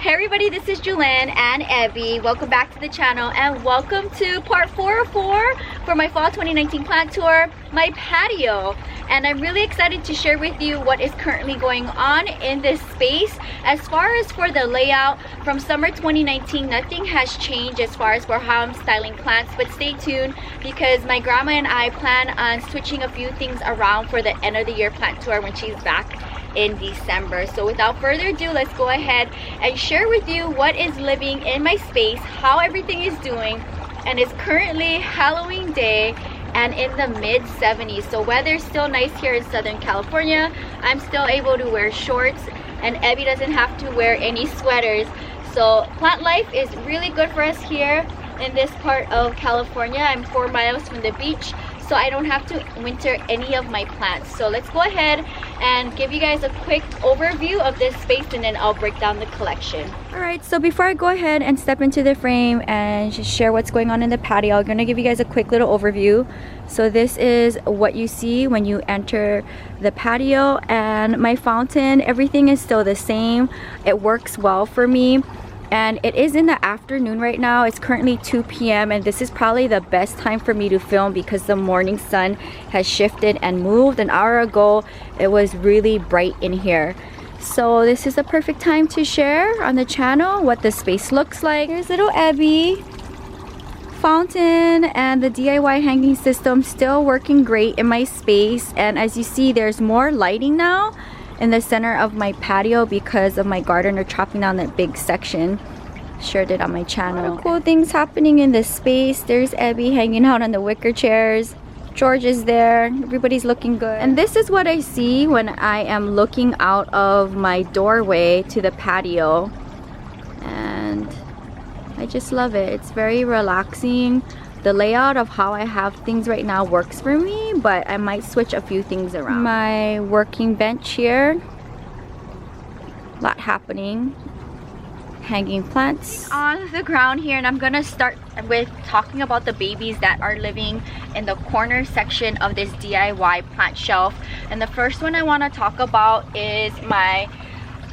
Hey everybody, this is Jewelyn and Evie. Welcome back to the channel and welcome to part 404 for my fall 2019 plant tour, my patio. And I'm really excited to share with you what is currently going on in this space. As far as for the layout from summer 2019, nothing has changed as far as for how I'm styling plants, but stay tuned because my grandma and I plan on switching a few things around for the end of the year plant tour when she's back in December. So without further ado, let's go ahead and share with you what is living in my space, how everything is doing. And it's currently Halloween day and in the mid 70s, so weather's still nice here in Southern California. I'm still able to wear shorts and Evie doesn't have to wear any sweaters. So plant life is really good for us here in this part of California. I'm 4 miles from the beach, so I don't have to winter any of my plants. So let's go ahead and give you guys a quick overview of this space and then I'll break down the collection. Alright, so before I go ahead and step into the frame and just share what's going on in the patio, I'm going to give you guys a quick little overview. So this is what you see when you enter the patio, and my fountain, everything is still the same. It works well for me. And it is in the afternoon right now. It's currently 2 p.m. and this is probably the best time for me to film because the morning sun has shifted and moved. An hour ago, it was really bright in here. So this is a perfect time to share on the channel what the space looks like. Here's little Evie. Fountain and the DIY hanging system still working great in my space. And as you see, there's more lighting now in the center of my patio because of my gardener chopping down that big section. Shared it on my channel. A lot of cool things happening in this space. There's Evie hanging out on the wicker chairs. George is there. Everybody's looking good. And this is what I see when I am looking out of my doorway to the patio. And I just love it. It's very relaxing. The layout of how I have things right now works for me, but I might switch a few things around. My working bench here. A lot happening. Hanging plants on the ground here, and I'm gonna start with talking about the babies that are living in the corner section of this DIY plant shelf. And the first one I want to talk about is my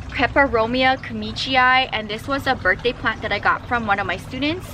Peperomia Kamichii, and this was a birthday plant that I got from one of my students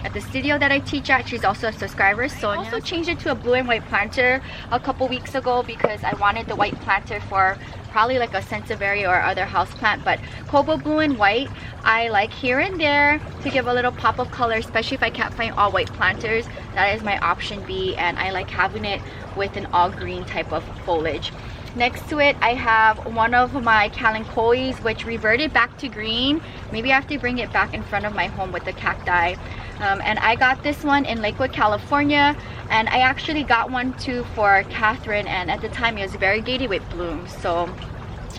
at the studio that I teach at. She's also a subscriber. So I also changed it to a blue and white planter a couple weeks ago because I wanted the white planter for probably like a Sansevieria or other house plant. But Kobo blue and white I like here and there to give a little pop of color, especially if I can't find all white planters. That is my option B, and I like having it with an all green type of foliage. Next to it, I have one of my kalanchoes, which reverted back to green. Maybe I have to bring it back in front of my home with the cacti. And I got this one in Lakewood, California. And I actually got one too for Catherine, and at the time it was variegated with blooms. So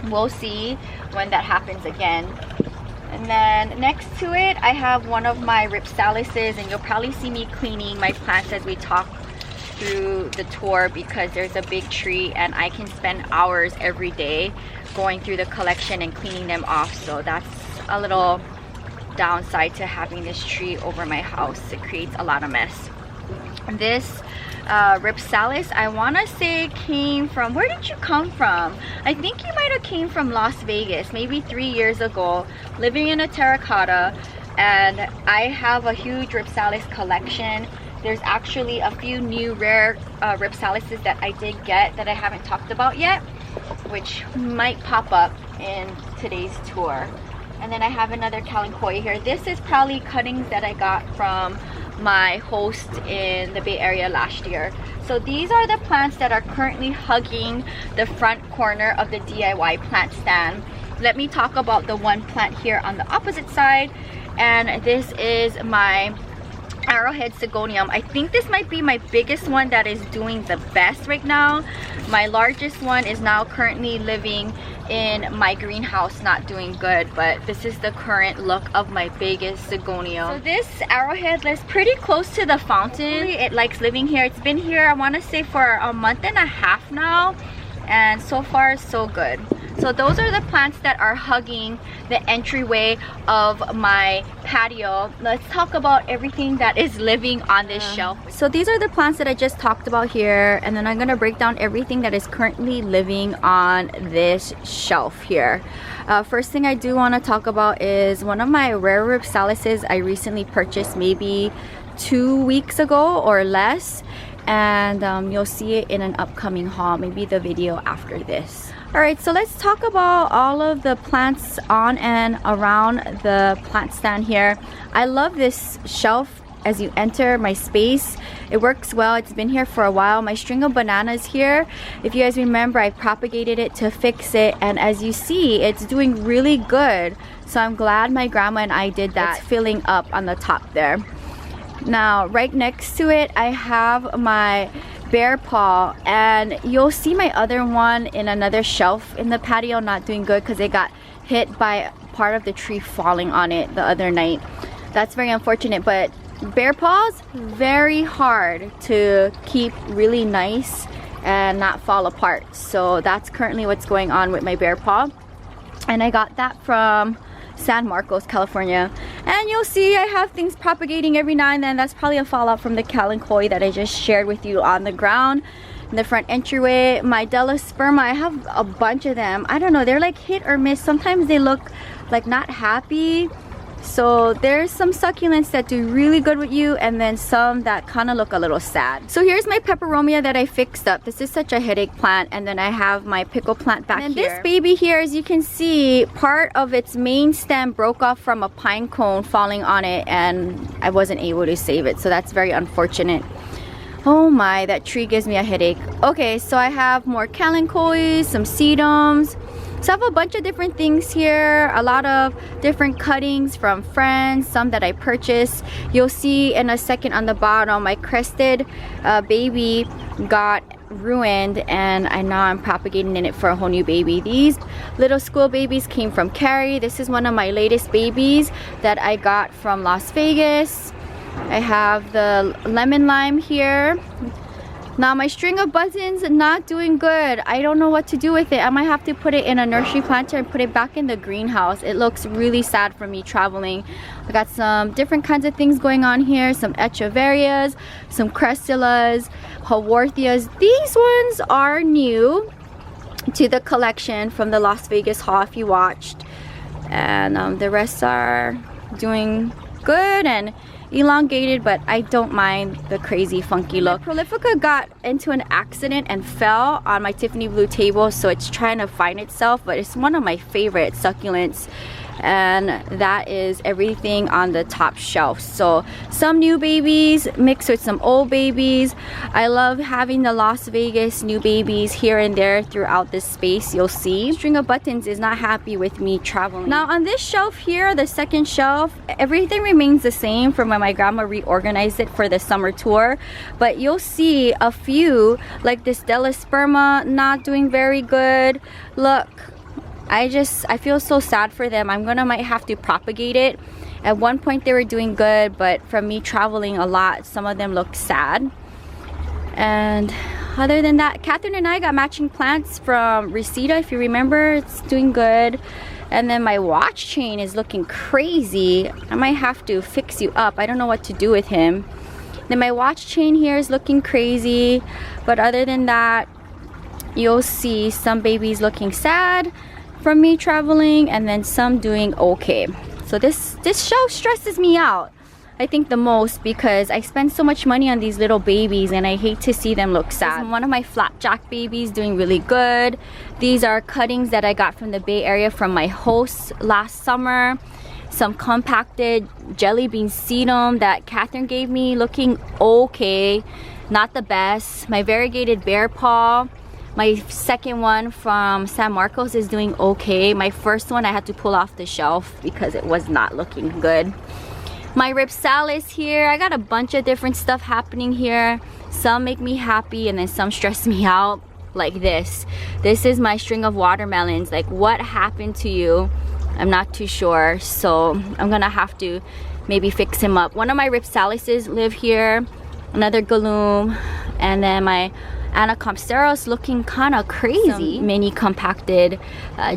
we'll see when that happens again. And then next to it, I have one of my Ripsalises, and you'll probably see me cleaning my plants as we talk through the tour because there's a big tree and I can spend hours every day going through the collection and cleaning them off. So that's a little downside to having this tree over my house. It creates a lot of mess. This Ripsalis, I want to say came from, where did you come from? I think you might have came from Las Vegas maybe 3 years ago, living in a terracotta. And I have a huge Ripsalis collection. There's actually a few new rare Ripsalises that I did get that I haven't talked about yet, which might pop up in today's tour. And then I have another kalanchoe here. This is probably cuttings that I got from my host in the Bay Area last year. So these are the plants that are currently hugging the front corner of the DIY plant stand. Let me talk about the one plant here on the opposite side, and this is my arrowhead sigonium. I think this might be my biggest one that is doing the best right now. My largest one is now currently living in my greenhouse, not doing good, but this is the current look of my biggest sigonium. So this arrowhead lives pretty close to the fountain. It likes living here. It's been here, I want to say, for a month and a half now, and so far so good. So those are the plants that are hugging the entryway of my patio. Let's talk about everything that is living on this shelf. So these are the plants that I just talked about here, and then I'm gonna break down everything that is currently living on this shelf here. First thing I do want to talk about is one of my rare ripsalises I recently purchased maybe 2 weeks ago or less, and you'll see it in an upcoming haul, maybe the video after this. Alright, so let's talk about all of the plants on and around the plant stand here. I love this shelf as you enter my space. It works well. It's been here for a while. My string of bananas here, if you guys remember, I propagated it to fix it, and as you see, it's doing really good. So I'm glad my grandma and I did that. It's filling up on the top there. Now right next to it I have my bear paw, and you'll see my other one in another shelf in the patio not doing good because it got hit by part of the tree falling on it the other night. That's very unfortunate, but bear paws very hard to keep really nice and not fall apart. So that's currently what's going on with my bear paw, and I got that from San Marcos, California. And you'll see I have things propagating every now and then. That's probably a fallout from the kalanchoe that I just shared with you on the ground. In the front entryway, my delosperma, I have a bunch of them. I don't know, they're like hit or miss. Sometimes they look like not happy. So there's some succulents that do really good with you, and then some that kind of look a little sad. So here's my peperomia that I fixed up. This is such a headache plant, and then I have my pickle plant back here. And this baby here, as you can see, part of its main stem broke off from a pine cone falling on it, and I wasn't able to save it. So that's very unfortunate. Oh my, that tree gives me a headache. Okay, so I have more kalanchoes, some sedums. So I have a bunch of different things here, a lot of different cuttings from friends, some that I purchased. You'll see in a second on the bottom, my crested baby got ruined, and now I'm propagating in it for a whole new baby. These little school babies came from Cari. This is one of my latest babies that I got from Las Vegas. I have the lemon lime here. Now my string of buttons not doing good. I don't know what to do with it. I might have to put it in a nursery planter and put it back in the greenhouse. It looks really sad for me traveling. I got some different kinds of things going on here. Some echeverias, some cressulas, haworthias. These ones are new to the collection from the Las Vegas haul if you watched. And the rest are doing good and elongated, but I don't mind the crazy funky look. Prolifica got into an accident and fell on my Tiffany blue table, so it's trying to find itself, but it's one of my favorite succulents, and that is everything on the top shelf. So some new babies mixed with some old babies. I love having the Las Vegas new babies here and there throughout this space. You'll see string of buttons is not happy with me traveling. Now on this shelf here, the second shelf, everything remains the same from when my grandma reorganized it for the summer tour, but you'll see a few like this delosperma not doing very good. Look, I feel so sad for them. Might have to propagate it. At one point they were doing good, but from me traveling a lot, some of them look sad. And other than that, Catherine and I got matching plants from Reseda, if you remember. It's doing good. And then my watch chain is looking crazy. I might have to fix you up. I don't know what to do with him. Then my watch chain here is looking crazy. But other than that, you'll see some babies looking sad from me traveling, and then some doing okay. So this shelf stresses me out, I think, the most, because I spend so much money on these little babies and I hate to see them look sad. One of my flapjack babies doing really good. These are cuttings that I got from the Bay Area from my host last summer. Some compacted jelly bean sedum that Catherine gave me, looking okay, not the best. My variegated bear paw, my second one from San Marcos, is doing okay. My first one I had to pull off the shelf because it was not looking good. My ripsalis here, I got a bunch of different stuff happening here. Some make me happy and then some stress me out, like this. This is my string of watermelons. Like, what happened to you? I'm not too sure, so I'm gonna have to maybe fix him up. One of my ripsalises live here, another galoom, and then my Anacampseros looking kind of crazy. Some mini compacted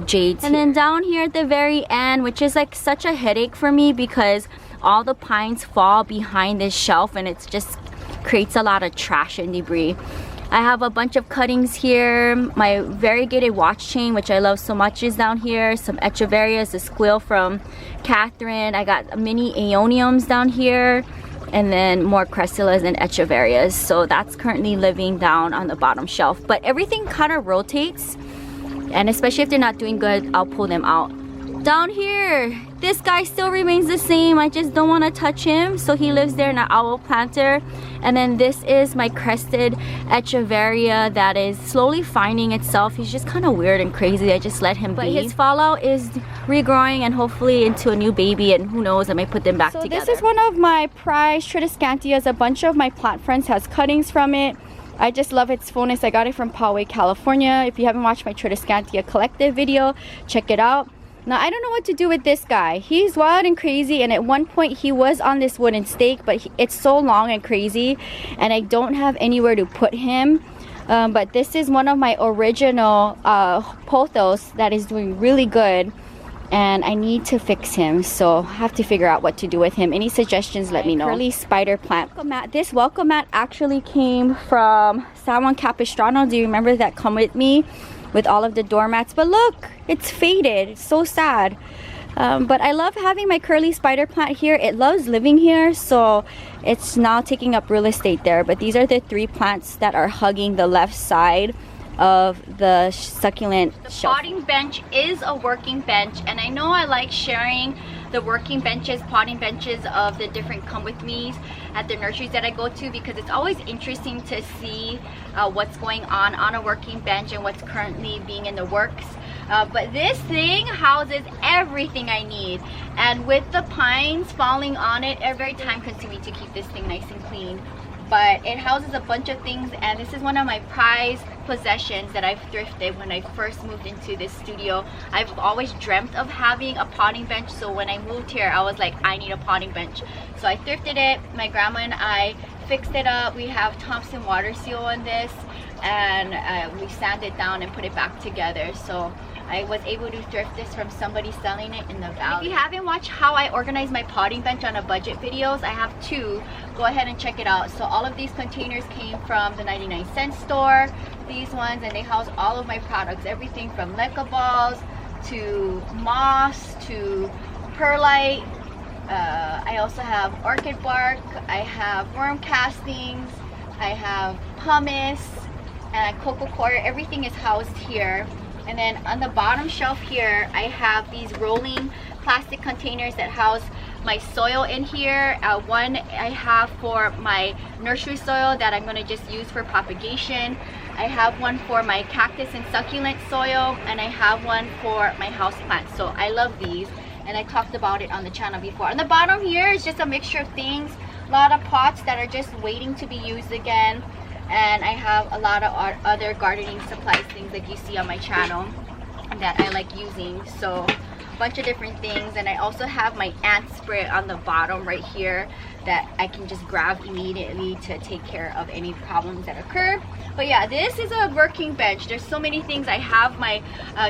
jades. And then down here at the very end, which is like such a headache for me because all the pines fall behind this shelf and it just creates a lot of trash and debris. I have a bunch of cuttings here. My variegated watch chain, which I love so much, is down here. Some echeverias, a squill from Catherine. I got mini aeoniums down here. And then more cressulas and echeverias. So that's currently living down on the bottom shelf. But everything kind of rotates. And especially if they're not doing good, I'll pull them out. Down here, this guy still remains the same. I just don't want to touch him. So he lives there in an owl planter. And then this is my crested echeveria that is slowly finding itself. He's just kind of weird and crazy. I just let him be. But his fallout is regrowing and hopefully into a new baby, and who knows, I may put them back together. This is one of my prized Tradescantias. A bunch of my plant friends has cuttings from it. I just love its fullness. I got it from Poway, California. If you haven't watched my Tradescantia collective video, check it out. Now, I don't know what to do with this guy. He's wild and crazy, and at one point he was on this wooden stake, but it's so long and crazy, and I don't have anywhere to put him. But this is one of my original pothos that is doing really good, and I need to fix him, so I have to figure out what to do with him. Any suggestions, let me know. Curly spider plant. This welcome mat actually came from San Juan Capistrano. Do you remember that come with me? With all of the doormats, but look, it's faded. It's so sad. But I love having my curly spider plant here. It loves living here, so it's now taking up real estate there. But these are the 3 plants that are hugging the left side of the succulent shelf. The potting bench is a working bench, and I know I like sharing the working benches, potting benches of the different come with me's at the nurseries that I go to, because it's always interesting to see what's going on a working bench and what's currently being in the works. But this thing houses everything I need, and with the pines falling on it, it's very time consuming to keep this thing nice and clean. But it houses a bunch of things, and this is one of my prized possessions that I've thrifted when I first moved into this studio. I've always dreamt of having a potting bench, so when I moved here I was like, I need a potting bench. So I thrifted it. My grandma and I fixed it up. We have Thompson water seal on this, and we sanded it down and put it back together. So I was able to thrift this from somebody selling it in the valley. If you haven't watched how I organize my potting bench on a budget videos, I have 2. Go ahead and check it out. So all of these containers came from the 99-cent store, these ones, and they house all of my products. Everything from leca balls to moss to perlite. I also have orchid bark. I have worm castings. I have pumice and cocoa coir. Everything is housed here. And then on the bottom shelf here, I have these rolling plastic containers that house my soil in here. One I have for my nursery soil that I'm going to just use for propagation. I have one for my cactus and succulent soil, and I have one for my house plants. So I love these, and I talked about it on the channel before. On the bottom here is just a mixture of things. A lot of pots that are just waiting to be used again. And I have a lot of other gardening supplies, things like you see on my channel that I like using. So a bunch of different things. And I also have my ant spray on the bottom right here that I can just grab immediately to take care of any problems that occur. But yeah, this is a working bench. There's so many things. I have my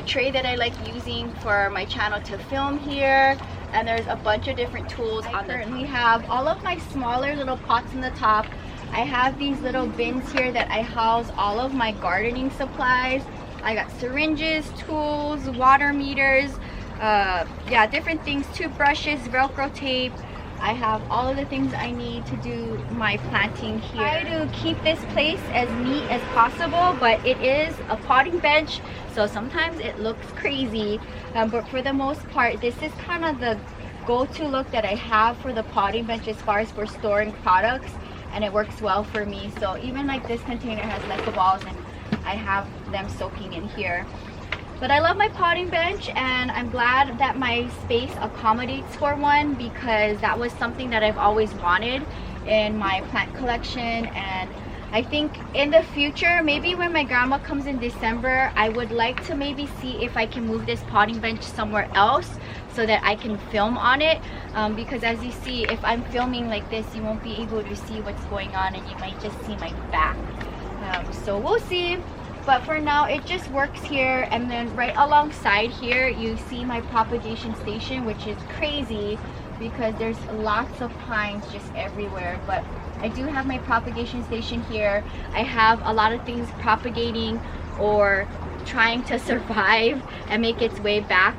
tray that I like using for my channel to film here, and there's a bunch of different tools on there. And we have all of my smaller little pots in the top. I have these little bins here that I house all of my gardening supplies. I got syringes, tools, water meters, yeah, different things, toothbrushes, Velcro tape. I have all of the things I need to do my planting here. I try to keep this place as neat as possible, but it is a potting bench, so sometimes it looks crazy. But for the most part, this is kind of the go-to look that I have for the potting bench as far as for storing products, and it works well for me. So even like this container has leca balls, and I have them soaking in here. But I love my potting bench, and I'm glad that my space accommodates for one, because that was something that I've always wanted in my plant collection. And I think in the future, maybe when my grandma comes in December, I would like to maybe see if I can move this potting bench somewhere else so that I can film on it, because as you see, if I'm filming like this, you won't be able to see what's going on, and you might just see my back. So we'll see, but for now it just works here. And then right alongside here you see my propagation station, which is crazy because there's lots of pines just everywhere. But I do have my propagation station here. I have a lot of things propagating or trying to survive and make its way back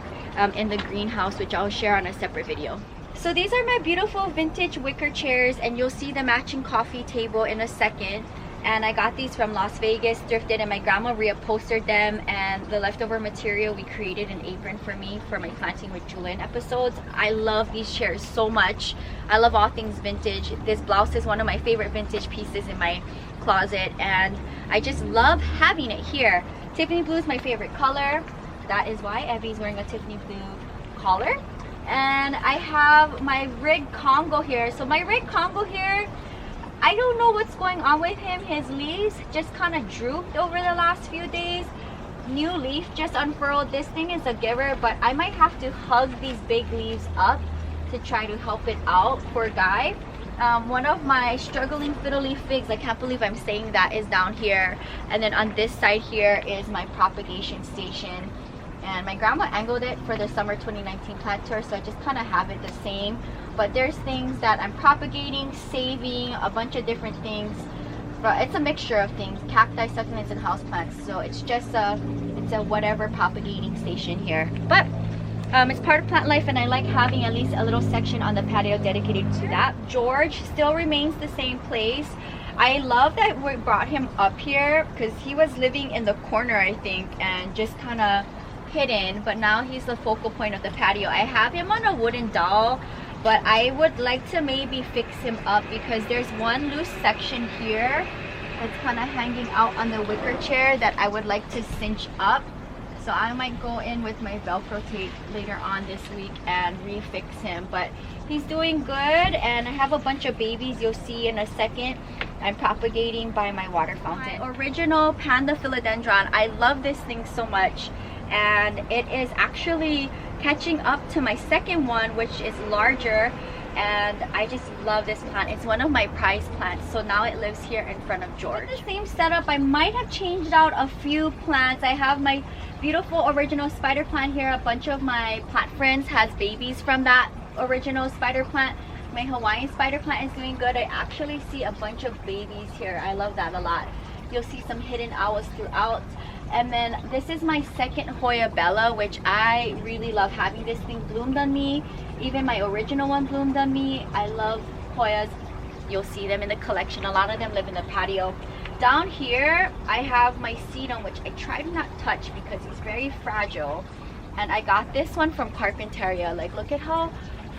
in the greenhouse, which I'll share on a separate video. So these are my beautiful vintage wicker chairs, and you'll see the matching coffee table in a second. And I got these from Las Vegas, thrifted, and my grandma reupholstered them, and the leftover material we created an apron for me for my planting with Jewelyn episodes. I love these chairs so much. I love all things vintage. This blouse is one of my favorite vintage pieces in my closet, and I just love having it here. Tiffany blue is my favorite color. That is why Evie's wearing a Tiffany blue collar. And I have my rig Congo here. So my rig Congo here, I don't know what's going on with him. His leaves just kind of drooped over the last few days. New leaf just unfurled. This thing is a giver, but I might have to hug these big leaves up to try to help it out. Poor guy. One of my struggling fiddle leaf figs, I can't believe I'm saying that, is down here. And then on this side here is my propagation station. And my grandma angled it for the summer 2019 plant tour, so I just kind of have it the same. But there's things that I'm propagating, saving, a bunch of different things. But it's a mixture of things: cacti, succulents, and houseplants. So it's just a whatever propagating station here. But it's part of plant life, and I like having at least a little section on the patio dedicated to that. George still remains the same place. I love that we brought him up here because he was living in the corner, I think, and just kind of hidden, but now he's the focal point of the patio. I have him on a wooden dowel, but I would like to maybe fix him up because there's one loose section here that's kind of hanging out on the wicker chair that I would like to cinch up. So I might go in with my Velcro tape later on this week and refix him. But he's doing good, and I have a bunch of babies you'll see in a second. I'm propagating by my water fountain. My original Panda philodendron. I love this thing so much, and it is actually catching up to my second one, which is larger, and I just love this plant. It's one of my prized plants. So now it lives here in front of George. With the same setup, I might have changed out a few plants. I have my beautiful original spider plant here. A bunch of my plant friends has babies from that original spider plant. My Hawaiian spider plant is doing good. I actually see a bunch of babies here. I love that a lot. You'll see some hidden owls throughout. And then this is my second Hoya Bella, which I really love having. This thing bloomed on me. Even my original one bloomed on me. I love Hoyas. You'll see them in the collection. A lot of them live in the patio. Down here, I have my sedum, which I try to not touch because he's very fragile. And I got this one from Carpinteria. Like, look at how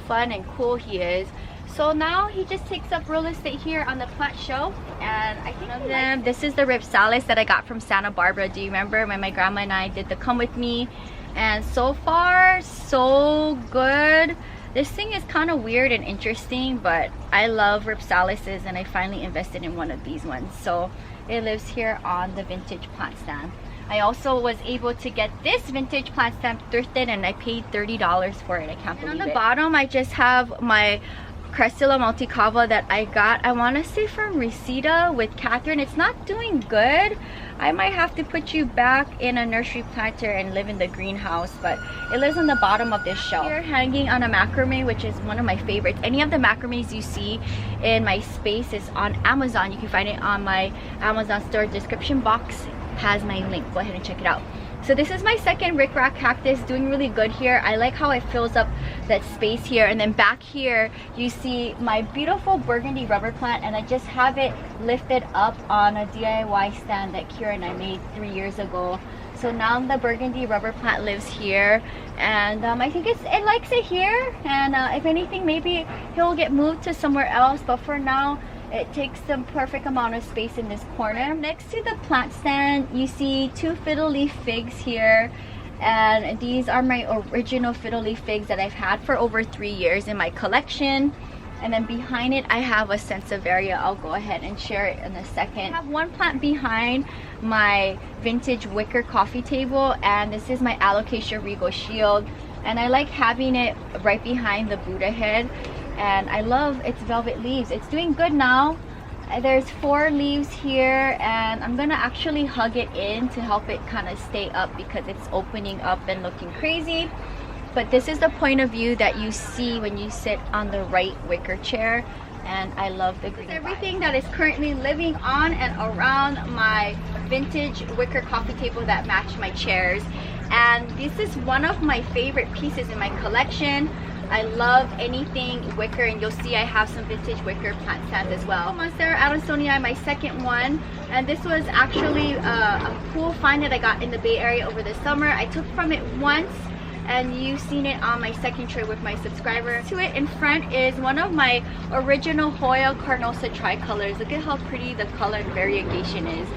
fun and cool he is. So now he just takes up real estate here on the plant shelf, and I think of them. This is the Ripsalis that I got from Santa Barbara. Do you remember when my grandma and I did the come with me? And so far, so good. This thing is kind of weird and interesting, but I love Ripsalises, and I finally invested in one of these ones. So it lives here on the vintage plant stand. I also was able to get this vintage plant stand thrifted, and I paid $30 for it. I can't believe it. On the bottom, I just have my Cressula multicava that I got, I want to say from Reseda with Catherine. It's not doing good. I might have to put you back in a nursery planter and live in the greenhouse, but it lives on the bottom of this shelf. Here, hanging on a macrame, which is one of my favorites. Any of the macrames you see in my space is on Amazon. You can find it on my Amazon store. Description box has my link. Go ahead and check it out. So this is my second rickrack cactus, doing really good here. I like how it fills up that space here. And then back here, you see my beautiful burgundy rubber plant, and I just have it lifted up on a DIY stand that Kira and I made 3 years ago. So now the burgundy rubber plant lives here, and I think it likes it here. And if anything, maybe he'll get moved to somewhere else, but for now, it takes the perfect amount of space in this corner. Next to the plant stand, you see 2 fiddle leaf figs here, and these are my original fiddle leaf figs that I've had for over 3 years in my collection. And then behind it, I have a Sansevieria. I'll go ahead and share it in a second. I have one plant behind my vintage wicker coffee table, and this is my Alocasia Regal Shield, and I like having it right behind the Buddha head. And I love its velvet leaves. It's doing good now. There's 4 leaves here, and I'm gonna actually hug it in to help it kind of stay up because it's opening up and looking crazy. But this is the point of view that you see when you sit on the right wicker chair, and I love the green. Everything that is currently living on and around my vintage wicker coffee table that match my chairs, and this is one of my favorite pieces in my collection. I love anything wicker, and you'll see I have some vintage wicker plant stands as well. Monstera Addisonii, my second one, and this was actually a cool find that I got in the Bay Area over the summer. I took from it once, and you've seen it on my second tray with my subscriber. To it in front is one of my original Hoya Carnosa tricolors. Look at how pretty the color and variegation is.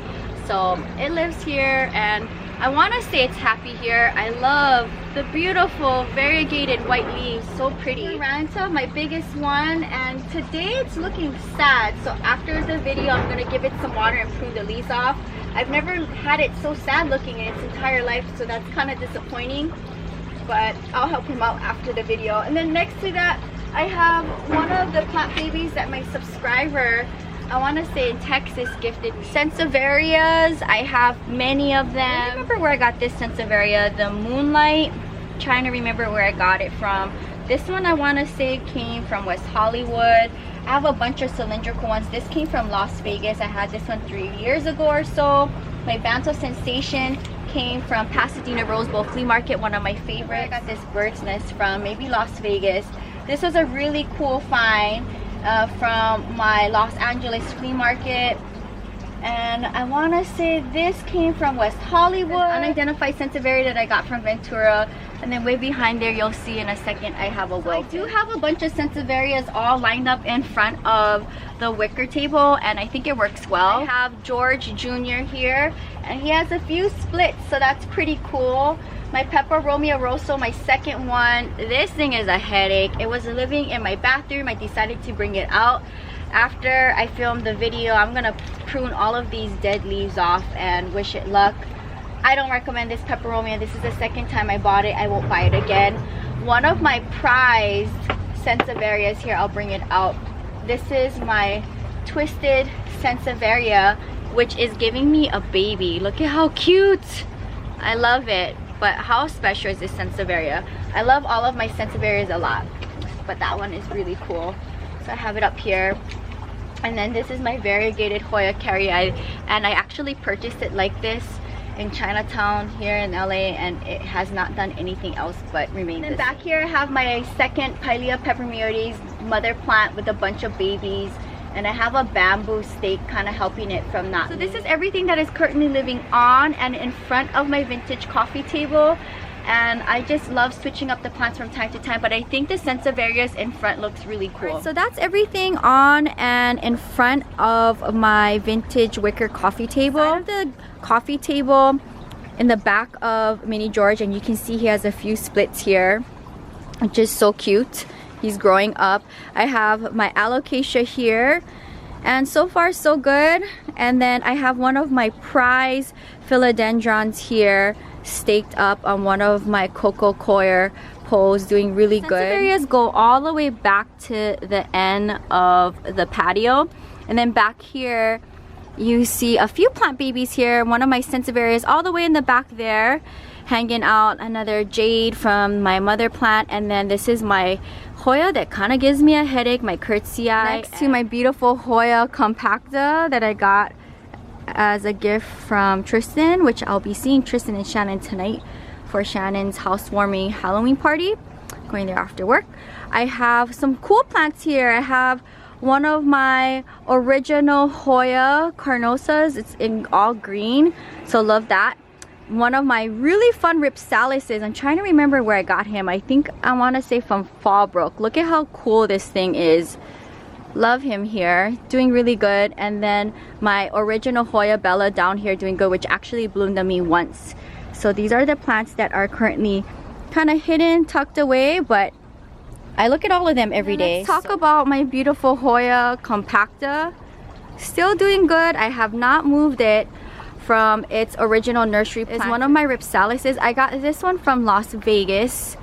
So it lives here, and I want to say it's happy here. I love the beautiful variegated white leaves, so pretty. Ranta, my biggest one, and today it's looking sad. So after the video, I'm gonna give it some water and prune the leaves off. I've never had it so sad looking in its entire life, so that's kind of disappointing. But I'll help him out after the video. And then next to that, I have one of the plant babies that my subscriber, I want to say in Texas, gifted me. Sansevieras, I have many of them. I remember where I got this Sansevieria, the Moonlight. I'm trying to remember where I got it from. This one I want to say came from West Hollywood. I have a bunch of cylindrical ones. This came from Las Vegas. I had this one 3 years ago or so. My Banto Sensation came from Pasadena Rose Bowl Flea Market, one of my favorites. I got this bird's nest from maybe Las Vegas. This was a really cool find from my Los Angeles flea market, and I want to say this came from West Hollywood. An unidentified Sansevieria that I got from Ventura, and then way behind there you'll see in a second I have a Wilton. I do have a bunch of Sansevierias all lined up in front of the wicker table, and I think it works well. I have George Jr. here, and he has a few splits, so that's pretty cool. My Peperomia Rosso, my second one. This thing is a headache. It was living in my bathroom. I decided to bring it out. After I filmed the video, I'm gonna prune all of these dead leaves off and wish it luck. I don't recommend this Peperomia. This is the second time I bought it. I won't buy it again. One of my prized Sansevierias here, I'll bring it out. This is my Twisted Sansevieria, which is giving me a baby. Look at how cute. I love it. But how special is this Sansevieria? I love all of my Sansevierias a lot, but that one is really cool. So I have it up here. And then this is my variegated Hoya Carrii, and I actually purchased it like this in Chinatown here in LA, and it has not done anything else but remain. And then back here I have my second Pilea peperomioides mother plant with a bunch of babies, and I have a bamboo stake kind of helping it from not. So this is everything that is currently living on and in front of my vintage coffee table, and I just love switching up the plants from time to time, but I think the Sansevierias in front looks really cool. Right, so that's everything on and in front of my vintage wicker coffee table. I have the coffee table in the back of Mini George, and you can see he has a few splits here, which is so cute. He's growing up. I have my alocasia here, and so far so good. And then I have one of my prize philodendrons here staked up on one of my coco coir poles, doing really good. Sansevierias go all the way back to the end of the patio, and then back here you see a few plant babies here. One of my Sansevierias all the way in the back there hanging out, another jade from my mother plant, and then this is my Hoya that kind of gives me a headache, my Curtsy. Next to my beautiful Hoya compacta that I got as a gift from Tristan, which I'll be seeing Tristan and Shannon tonight for Shannon's housewarming Halloween party, going there after work. I have some cool plants here. I have one of my original Hoya Carnosas. It's in all green, so love that. One of my really fun Ripsalises, I'm trying to remember where I got him. I think I want to say from Fallbrook. Look at how cool this thing is. Love him here, doing really good. And then my original Hoya Bella down here doing good, which actually bloomed on me once. So these are the plants that are currently kind of hidden, tucked away, but I look at all of them every day. Let's talk about my beautiful Hoya compacta. Still doing good. I have not moved it from its original nursery plant. It's one of my Ripsalises. I got this one from Las Vegas,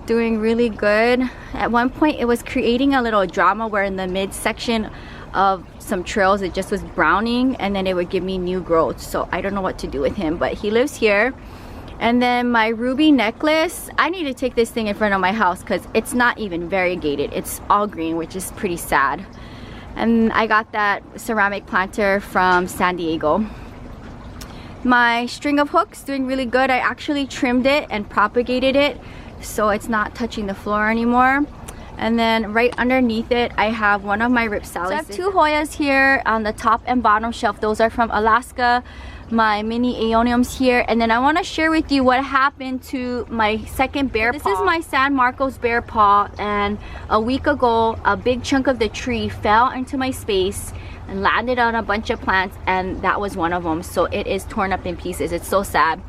doing really good. At one point it was creating a little drama where in the midsection of some trails. It just was browning and then it would give me new growth. So I don't know what to do with him, but he lives here. And then my ruby necklace, I need to take this thing in front of my house because it's not even variegated. It's all green, which is pretty sad. And I got that ceramic planter from San Diego. My string of hooks doing really good. I actually trimmed it and propagated it so it's not touching the floor anymore. And then right underneath it, I have one of my ripsalis. So I have two Hoyas here on the top and bottom shelf. Those are from Alaska. My mini aeoniums here. And then I want to share with you what happened to my second bear paw. This is my San Marcos bear paw, and a week ago a big chunk of the tree fell into my space and landed on a bunch of plants, and that was one of them. So it is torn up in pieces. It's so sad.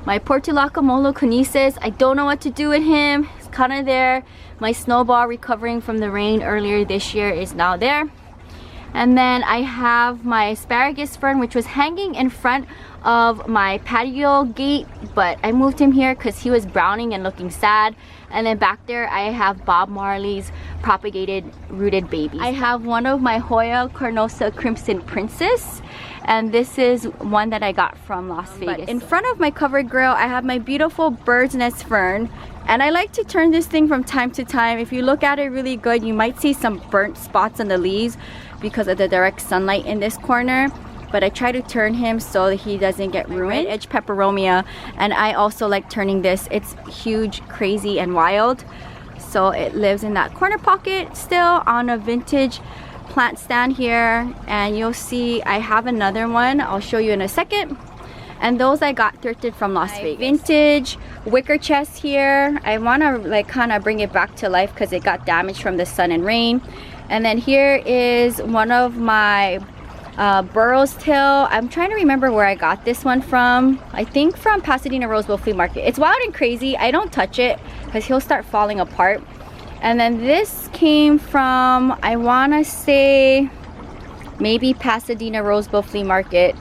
My Portulaca Molokinesis, I don't know what to do with him. It's kind of there. My snowball, recovering from the rain earlier this year, is now there. And then I have my asparagus fern, which was hanging in front of my patio gate, but I moved him here because he was browning and looking sad. And then back there I have Bob Marley's propagated rooted babies. I have one of my Hoya Carnosa Crimson Princess, and this is one that I got from Las Vegas. But in front of my covered grill, I have my beautiful bird's nest fern, and I like to turn this thing from time to time. If you look at it really good, you might see some burnt spots on the leaves because of the direct sunlight in this corner, but I try to turn him so that he doesn't get ruined. Edge peperomia, and I also like turning this. It's huge, crazy, and wild, so it lives in that corner pocket still on a vintage plant stand here. And you'll see I have another one I'll show you in a second, and those I got thrifted from Las Vegas. Vintage wicker chest here. I want to like kind of bring it back to life because it got damaged from the sun and rain. And then here is one of my Burroughs tail. I'm trying to remember where I got this one from. I think from Pasadena Roseville Flea Market. It's wild and crazy. I don't touch it because he'll start falling apart. And then this came from, I want to say, maybe Pasadena Roseville Flea Market.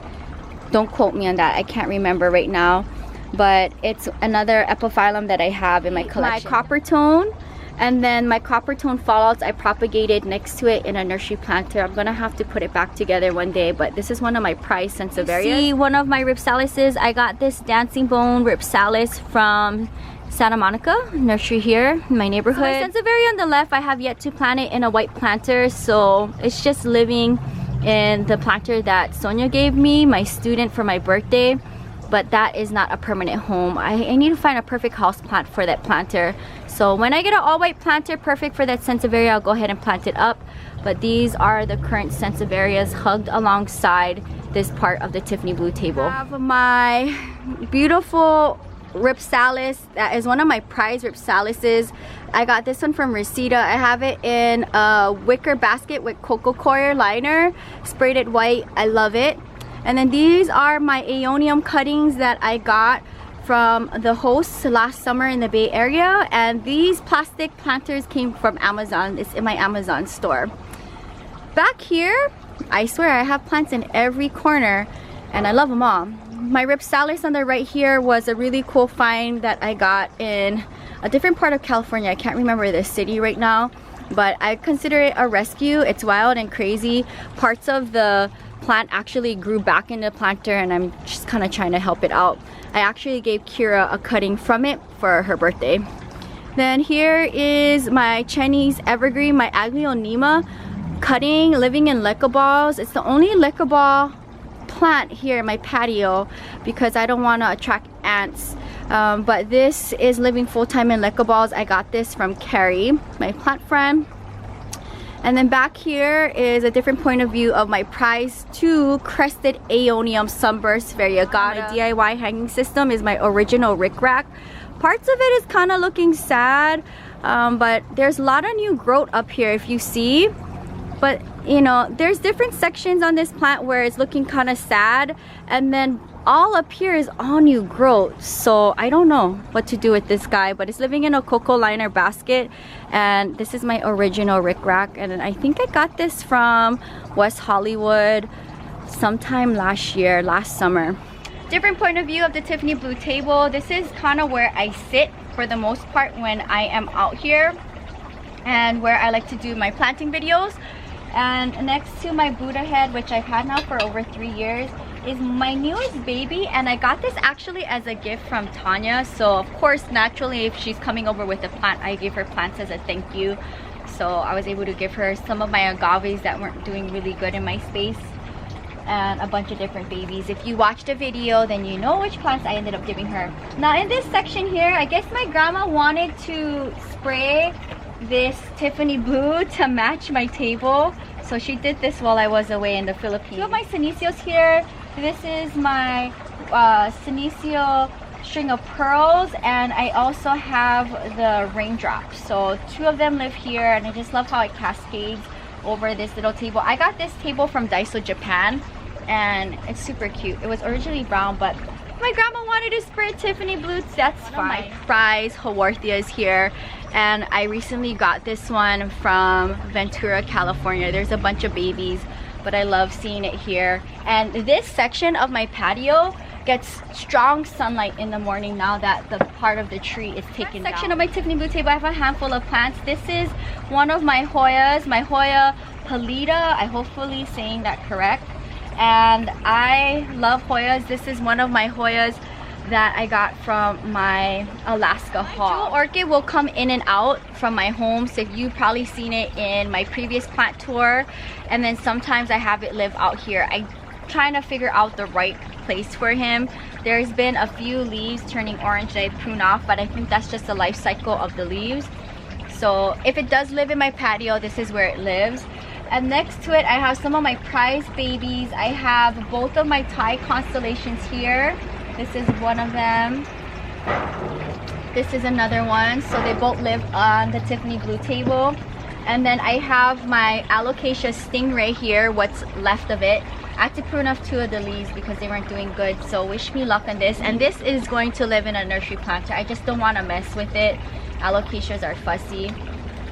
Don't quote me on that. I can't remember right now. But it's another epiphyllum that I have in my collection. My copper tone. And then my copper tone fallouts, I propagated next to it in a nursery planter. I'm gonna have to put it back together one day, but this is one of my prized Sansevieria. See one of my ripsalises. I got this dancing bone ripsalis from Santa Monica nursery here in my neighborhood. So my Sansevieria on the left, I have yet to plant it in a white planter, so it's just living in the planter that Sonia gave me, my student, for my birthday. But that is not a permanent home. I need to find a perfect house plant for that planter. So when I get an all-white planter perfect for that Sansevieria, I'll go ahead and plant it up. But these are the current Sansevierias hugged alongside this part of the Tiffany blue table. I have my beautiful ripsalis. That is one of my prized ripsalises. I got this one from Reseda. I have it in a wicker basket with cocoa coir liner, sprayed it white. I love it. And then these are my aeonium cuttings that I got from the host last summer in the Bay Area, and these plastic planters came from Amazon. It's in my Amazon store. Back here, I swear I have plants in every corner and I love them all. My ripsalis on the right here was a really cool find that I got in a different part of California. I can't remember the city right now, but I consider it a rescue. It's wild and crazy. Parts of the plant actually grew back in the planter, and I'm just kind of trying to help it out. I actually gave Kira a cutting from it for her birthday. Then here is my Chinese evergreen, my Aglaonema cutting, living in leca balls. It's the only leca ball plant here in my patio because I don't want to attract ants. But this is living full-time in leca balls. I got this from Carrie, my plant friend. And then back here is a different point of view of my prize 2 crested aeonium sunburst variegata. My DIY hanging system is my original rickrack. Parts of it is kind of looking sad, but there's a lot of new growth up here if you see. But you know, there's different sections on this plant where it's looking kind of sad, and then all up here is all new growth. So I don't know what to do with this guy, but it's living in a cocoa liner basket. And this is my original rickrack, and I think I got this from West Hollywood sometime last summer. Different point of view of the Tiffany blue table. This is kind of where I sit for the most part when I am out here, and where I like to do my planting videos. And next to my Buddha head, which I've had now for over 3 years, is my newest baby, and I got this actually as a gift from Tanya. So of course, naturally, if she's coming over with a plant, I give her plants as a thank you. So I was able to give her some of my agaves that weren't doing really good in my space, and a bunch of different babies. If you watched a video, then you know which plants I ended up giving her. Now in this section here, I guess my grandma wanted to spray this Tiffany blue to match my table, so she did this while I was away in the Philippines. Two of my Senicios here. This is my Senicio string of pearls, and I also have the raindrops. So two of them live here, and I just love how it cascades over this little table. I got this table from Daiso, Japan, and it's super cute. It was originally brown, but my grandma wanted to spray Tiffany blue. That's fine. My prize Haworthias here, and I recently got this one from Ventura, California. There's a bunch of babies, but I love seeing it here. And this section of my patio gets strong sunlight in the morning now that the part of the tree is taken down. Section of my Tiffany blue table, I have a handful of plants. This is one of my Hoyas, my Hoya Palida. I hopefully saying that correct. And I love Hoyas. This is one of my Hoyas that I got from my Alaska haul. Jewel orchid will come in and out from my home, so you've probably seen it in my previous plant tour, and then sometimes I have it live out here. I'm trying to figure out the right place for him. There's been a few leaves turning orange that I prune off, but I think that's just the life cycle of the leaves. So if it does live in my patio, this is where it lives. And next to it, I have some of my prized babies. I have both of my Thai constellations here. This is one of them. This is another one. So they both live on the Tiffany blue table. And then I have my Alocasia stingray here, what's left of it. I had to prune off two of the leaves because they weren't doing good. So wish me luck on this. And this is going to live in a nursery planter. I just don't want to mess with it. Alocasias are fussy.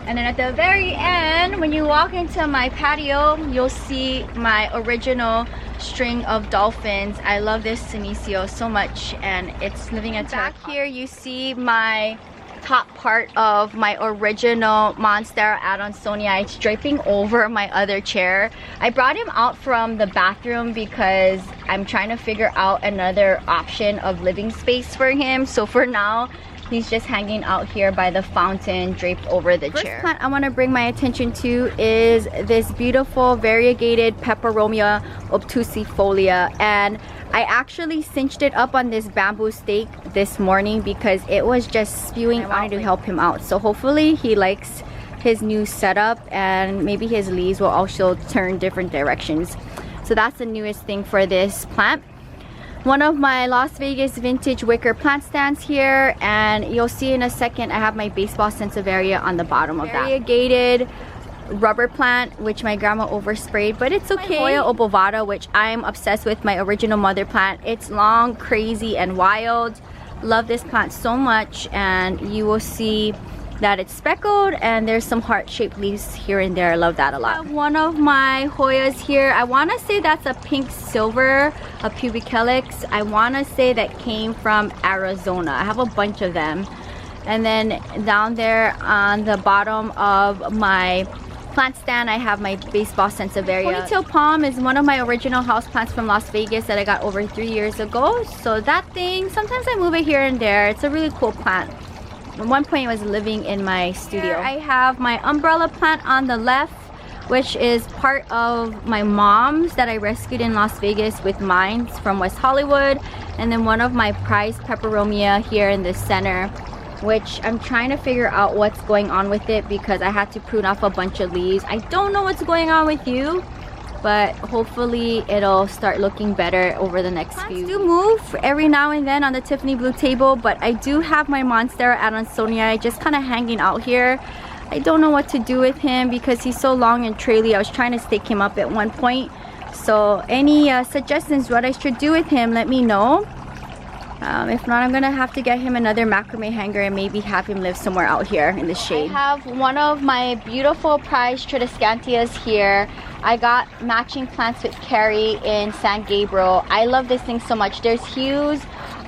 And then at the very end, when you walk into my patio, you'll see my original string of dolphins. I love this Senicio so much, and it's living at back here. You see my top part of my original Monstera Adansonia. It's draping over my other chair. I brought him out from the bathroom because I'm trying to figure out another option of living space for him. So for now, he's just hanging out here by the fountain, draped over the chair. First plant I want to bring my attention to is this beautiful variegated Peperomia obtusifolia, and I actually cinched it up on this bamboo stake this morning because it was just spewing. I wanted to help him out, so hopefully he likes his new setup, and maybe his leaves will also turn different directions. So that's the newest thing for this plant. One of my Las Vegas vintage wicker plant stands here, and you'll see in a second I have my baseball sansevieria on the bottom of that. Variegated rubber plant, which my grandma oversprayed, but it's okay. My Hoya obovata, which I'm obsessed with, my original mother plant. It's long, crazy, and wild. Love this plant so much, and you will see that it's speckled and there's some heart-shaped leaves here and there. I love that a lot. I have one of my Hoyas here. I want to say that's a pink silver, a pubic-helix. I want to say that came from Arizona. I have a bunch of them. And then down there on the bottom of my plant stand, I have my baseball sansevieria. Ponytail palm is one of my original houseplants from Las Vegas that I got over 3 years ago. So that thing, sometimes I move it here and there. It's a really cool plant. At one point it was living in my studio. Here I have my umbrella plant on the left, which is part of my mom's that I rescued in Las Vegas with mines from West Hollywood. And then one of my prized peperomia here in the center, which I'm trying to figure out what's going on with it because I had to prune off a bunch of leaves. I don't know what's going on with you, but hopefully it'll start looking better over the next few. I do move every now and then on the Tiffany blue table, but I do have my Monstera Adansonia just kind of hanging out here. I don't know what to do with him because he's so long and traily. I was trying to stake him up at one point. So any suggestions what I should do with him, let me know. If not, I'm gonna have to get him another macrame hanger and maybe have him live somewhere out here in the shade. I have one of my beautiful prized Tradescantias here. I got matching plants with Carrie in San Gabriel. I love this thing so much. There's hues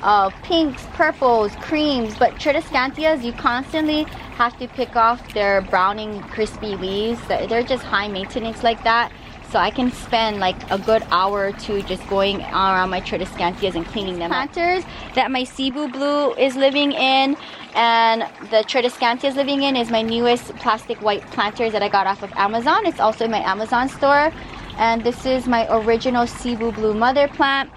of pinks, purples, creams, but Tradescantias, you constantly have to pick off their browning crispy leaves. They're just high maintenance like that. So I can spend like a good hour or two just going around my tradescantias and cleaning them up. Planters that my Cebu Blue is living in and the tradescantia is living in is my newest plastic white planters that I got off of Amazon. It's also in my Amazon store. And this is my original Cebu Blue mother plant.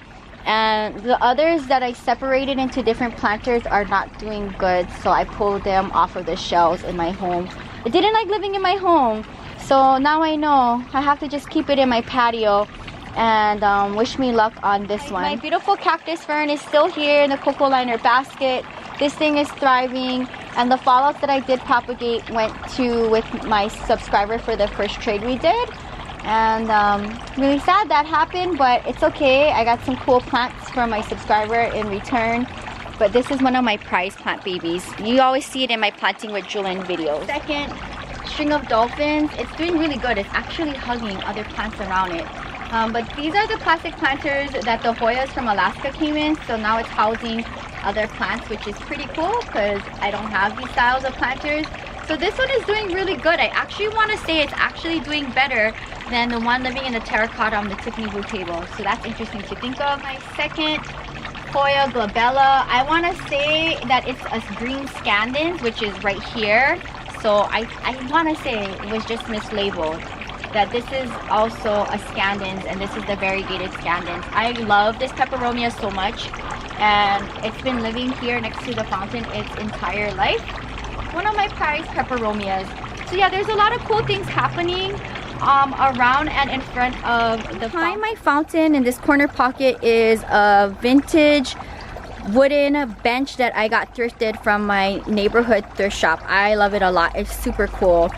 And the others that I separated into different planters are not doing good, so I pulled them off of the shelves in my home. I didn't like living in my home. So now I know I have to just keep it in my patio and wish me luck on this one. My beautiful cactus fern is still here in the cocoa liner basket. This thing is thriving, and the fallouts that I did propagate went to with my subscriber for the first trade we did. And really sad that happened, but it's okay. I got some cool plants from my subscriber in return. But this is one of my prize plant babies. You always see it in my planting with Jewelyn videos. Second string of dolphins, it's doing really good. It's actually hugging other plants around it. But these are the plastic planters that the Hoyas from Alaska came in, so now it's housing other plants, which is pretty cool because I don't have these styles of planters. So this one is doing really good. I actually want to say it's actually doing better than the one living in the terracotta on the Tiffany blue table. So that's interesting to think of. My second Hoya glabella, I want to say that it's a green scandens, which is right here. So I want to say it was just mislabeled. That this is also a scandens and this is the variegated scandens. I love this peperomia so much, and it's been living here next to the fountain its entire life. One of my prized peperomias. So yeah, there's a lot of cool things happening around and in front of the fountain. Behind my fountain in this corner pocket is a vintage wooden bench that I got thrifted from my neighborhood thrift shop. I love it a lot. It's super cool.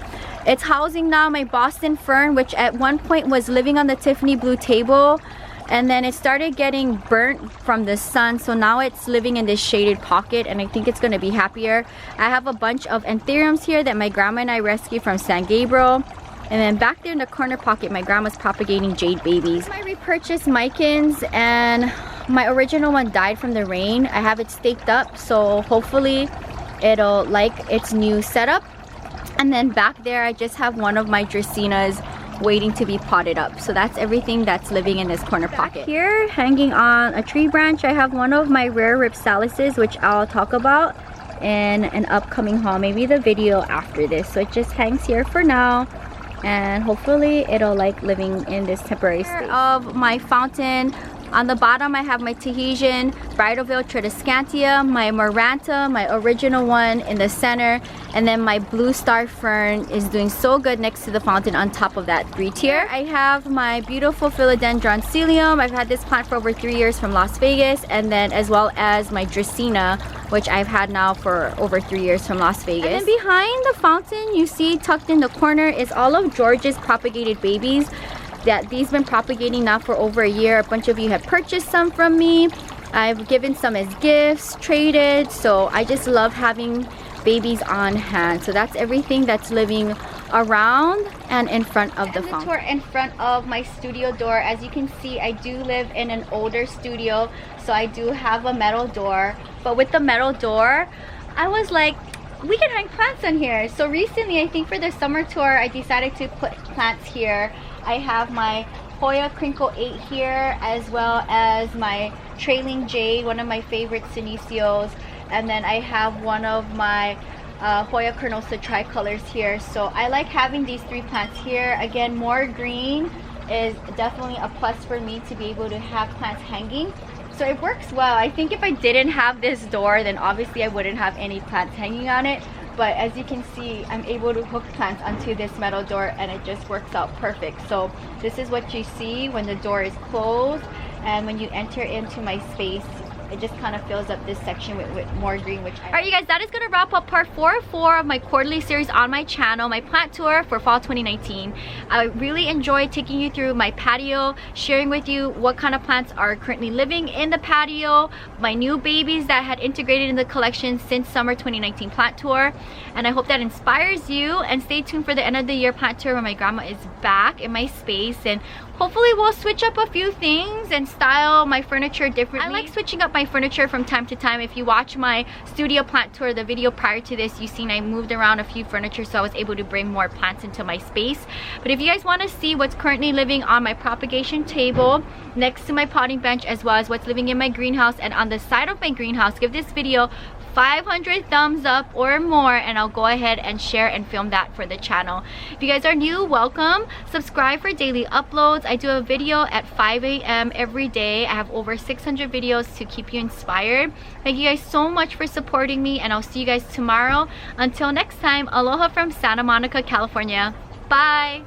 It's housing now my Boston fern, which at one point was living on the Tiffany blue table, and then it started getting burnt from the sun, so now it's living in this shaded pocket, and I think it's going to be happier. I have a bunch of anthuriums here that my grandma and I rescued from San Gabriel. And then back there in the corner pocket, my grandma's propagating jade babies. I repurchased micans, and my original one died from the rain. I have it staked up, so hopefully it'll like its new setup. And then back there, I just have one of my dracaenas waiting to be potted up. So that's everything that's living in this corner pocket. Back here, hanging on a tree branch, I have one of my rare ripsalises, which I'll talk about in an upcoming haul, maybe the video after this. So it just hangs here for now, and hopefully it'll like living in this temporary space. Of my fountain, on the bottom I have my Tahitian Bridalveil Tradescantia, my Maranta, my original one in the center, and then my Blue Star Fern is doing so good next to the fountain on top of that 3-tier. I have my beautiful Philodendron Cilium. I've had this plant for over 3 years from Las Vegas, and then as well as my Dracaena, which I've had now for over 3 years from Las Vegas. And then behind the fountain, you see tucked in the corner is all of George's propagated babies. That these been propagating now for over a year. A bunch of you have purchased some from me. I've given some as gifts, traded, so I just love having babies on hand. So that's everything that's living around and in front of the fountain. Tour in front of my studio door. As you can see, I do live in an older studio, so I do have a metal door. But with the metal door, I was like, we can hang plants on here. So recently, I think for the summer tour, I decided to put plants here. I have my Hoya Crinkle 8 here, as well as my Trailing Jade, one of my favorite Senecio. And then I have one of my Hoya Carnosa tricolors here. So I like having these 3 plants here. Again, more green is definitely a plus for me to be able to have plants hanging. So it works well. I think if I didn't have this door, then obviously I wouldn't have any plants hanging on it. But as you can see, I'm able to hook plants onto this metal door, and it just works out perfect. So this is what you see when the door is closed, and when you enter into my space, it just kind of fills up this section with more green, which Alright you guys, that is going to wrap up part 4 of my quarterly series on my channel, my plant tour for fall 2019. I really enjoyed taking you through my patio, sharing with you what kind of plants are currently living in the patio, my new babies that had integrated in the collection since summer 2019 plant tour. And I hope that inspires you, and stay tuned for the end of the year plant tour when my grandma is back in my space, and hopefully we'll switch up a few things and style my furniture differently. I like switching up my my furniture from time to time. If you watch my studio plant tour, the video prior to this, you've seen I moved around a few furniture, so I was able to bring more plants into my space. But if you guys want to see what's currently living on my propagation table next to my potting bench, as well as what's living in my greenhouse and on the side of my greenhouse, give this video 500 thumbs up or more, and I'll go ahead and share and film that for the channel. If you guys are new, welcome. Subscribe for daily uploads. I do a video at 5 a.m. every day. I have over 600 videos to keep you inspired. Thank you guys so much for supporting me, and I'll see you guys tomorrow. Until next time, aloha from Santa Monica, California. Bye.